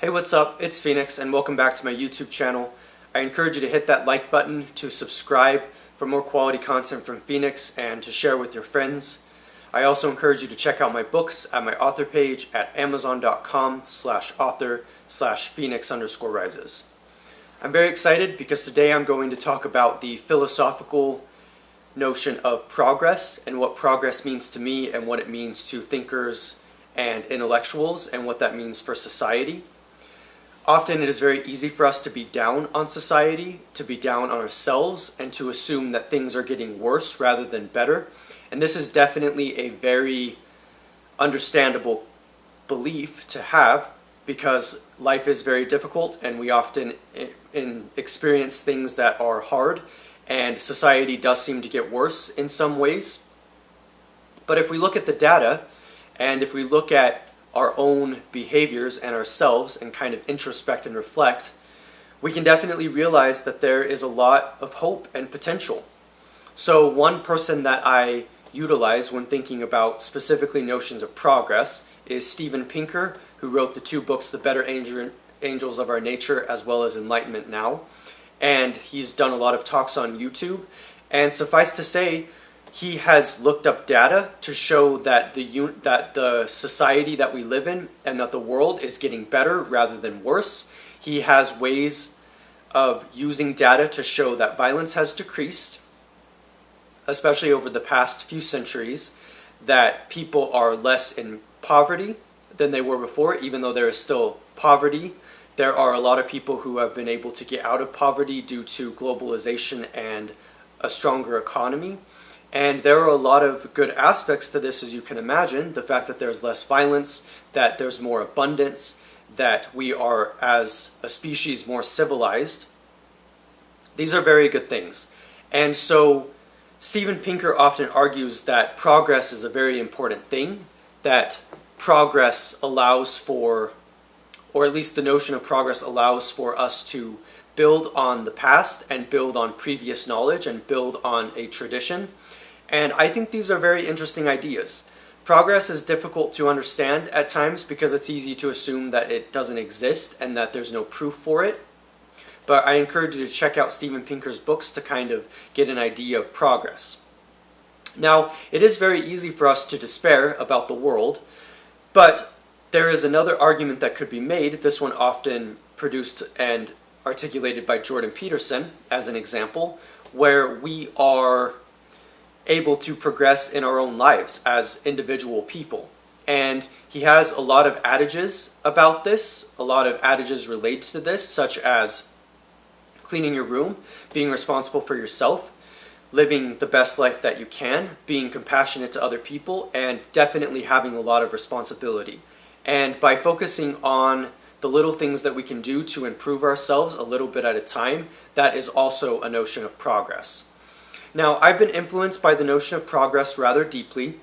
Hey, what's up? It's Phoenix and welcome back to my YouTube channel. I encourage you to hit that like button, to subscribe for more quality content from Phoenix, and to share with your friends. I also encourage you to check out my books at my author page at amazon.com/author/Phoenix_rises. I'm very excited because today I'm going to talk about the philosophical notion of progress and what progress means to me and what it means to thinkers and intellectuals and what that means for society. Often it is very easy for us to be down on society, to be down on ourselves, and to assume that things are getting worse rather than better. And this is definitely a very understandable belief to have because life is very difficult and we often experience things that are hard, and society does seem to get worse in some ways. But if we look at the data and if we look at our own behaviors and ourselves and kind of introspect and reflect, we can definitely realize that there is a lot of hope and potential. So one person that I utilize when thinking about specifically notions of progress is Steven Pinker, who wrote the two books, The Better Angels of Our Nature as well as Enlightenment Now. And he's done a lot of talks on YouTube. And suffice to say, he has looked up data to show that the society that we live in and that the world is getting better rather than worse. He has ways of using data to show that violence has decreased, especially over the past few centuries, that people are less in poverty than they were before. Even though there is still poverty, there are a lot of people who have been able to get out of poverty due to globalization and a stronger economy. And there are a lot of good aspects to this, as you can imagine. The fact that there's less violence, that there's more abundance, that we are, as a species, more civilized. These are very good things. And so Steven Pinker often argues that progress is a very important thing, that progress allows for, or at least the notion of progress allows for us to build on the past and build on previous knowledge and build on a tradition. And I think these are very interesting ideas. Progress is difficult to understand at times because it's easy to assume that it doesn't exist and that there's no proof for it. But I encourage you to check out Steven Pinker's books to kind of get an idea of progress. Now, it is very easy for us to despair about the world, but there is another argument that could be made, this one often produced and articulated by Jordan Peterson as an example, where we are able to progress in our own lives as individual people. And he has a lot of adages about this, a lot of adages related to this, such as cleaning your room, being responsible for yourself, living the best life that you can, being compassionate to other people, and definitely having a lot of responsibility. And by focusing on the little things that we can do to improve ourselves a little bit at a time, that is also a notion of progress. Now, I've been influenced by the notion of progress rather deeply,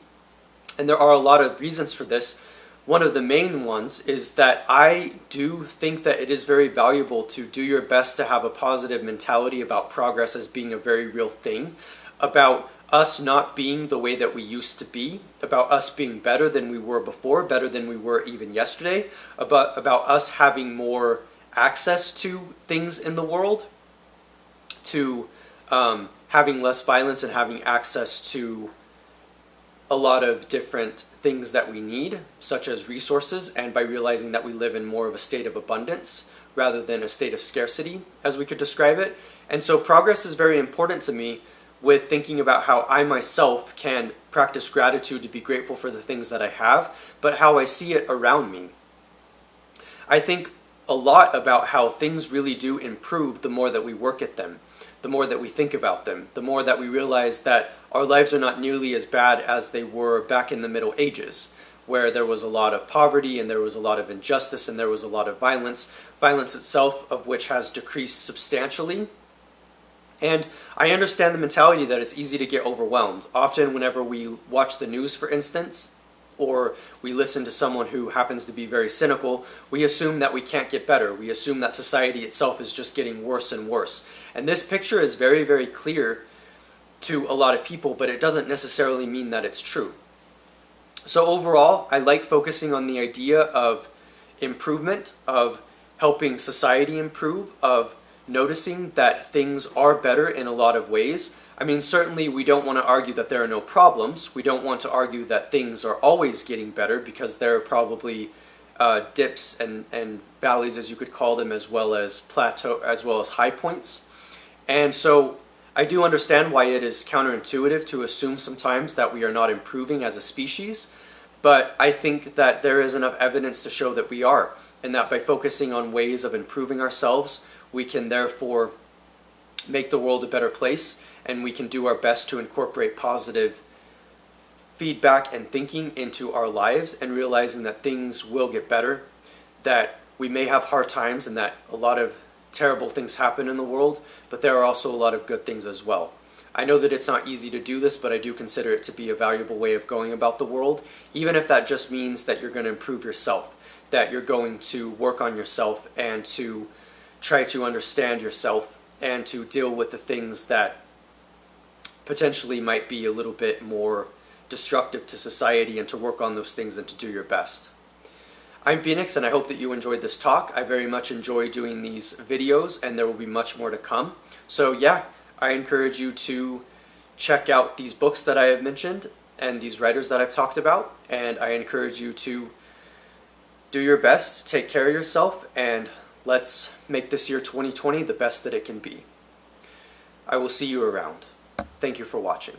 and there are a lot of reasons for this. One of the main ones is that I do think that it is very valuable to do your best to have a positive mentality about progress as being a very real thing, about us not being the way that we used to be, about us being better than we were before, better than we were even yesterday, about us having more access to things in the world, to having less violence and having access to a lot of different things that we need, such as resources, and by realizing that we live in more of a state of abundance rather than a state of scarcity, as we could describe it. And so progress is very important to me with thinking about how I myself can practice gratitude to be grateful for the things that I have, but how I see it around me. I think a lot about how things really do improve the more that we work at them, the more that we think about them, the more that we realize that our lives are not nearly as bad as they were back in the Middle Ages, where there was a lot of poverty and there was a lot of injustice and there was a lot of violence itself of which has decreased substantially. And I understand the mentality that it's easy to get overwhelmed. Often whenever we watch the news, for instance, or we listen to someone who happens to be very cynical, we assume that we can't get better. We assume that society itself is just getting worse and worse. And this picture is very, very clear to a lot of people, but it doesn't necessarily mean that it's true. So overall, I like focusing on the idea of improvement, of helping society improve, of noticing that things are better in a lot of ways. I mean, certainly we don't want to argue that there are no problems. We don't want to argue that things are always getting better, because there are probably dips and valleys, as you could call them, as well as high points. And so I do understand why it is counterintuitive to assume sometimes that we are not improving as a species, but I think that there is enough evidence to show that we are, and that by focusing on ways of improving ourselves, we can therefore make the world a better place, and we can do our best to incorporate positive feedback and thinking into our lives, and realizing that things will get better, that we may have hard times and that a lot of terrible things happen in the world, but there are also a lot of good things as well. I know that it's not easy to do this, but I do consider it to be a valuable way of going about the world, even if that just means that you're going to improve yourself, that you're going to work on yourself and to try to understand yourself and to deal with the things that potentially might be a little bit more destructive to society, and to work on those things and to do your best. I'm Phoenix, and I hope that you enjoyed this talk. I very much enjoy doing these videos, and there will be much more to come. So yeah, I encourage you to check out these books that I have mentioned and these writers that I've talked about, and I encourage you to do your best, take care of yourself, and let's make this year 2020 the best that it can be. I will see you around. Thank you for watching.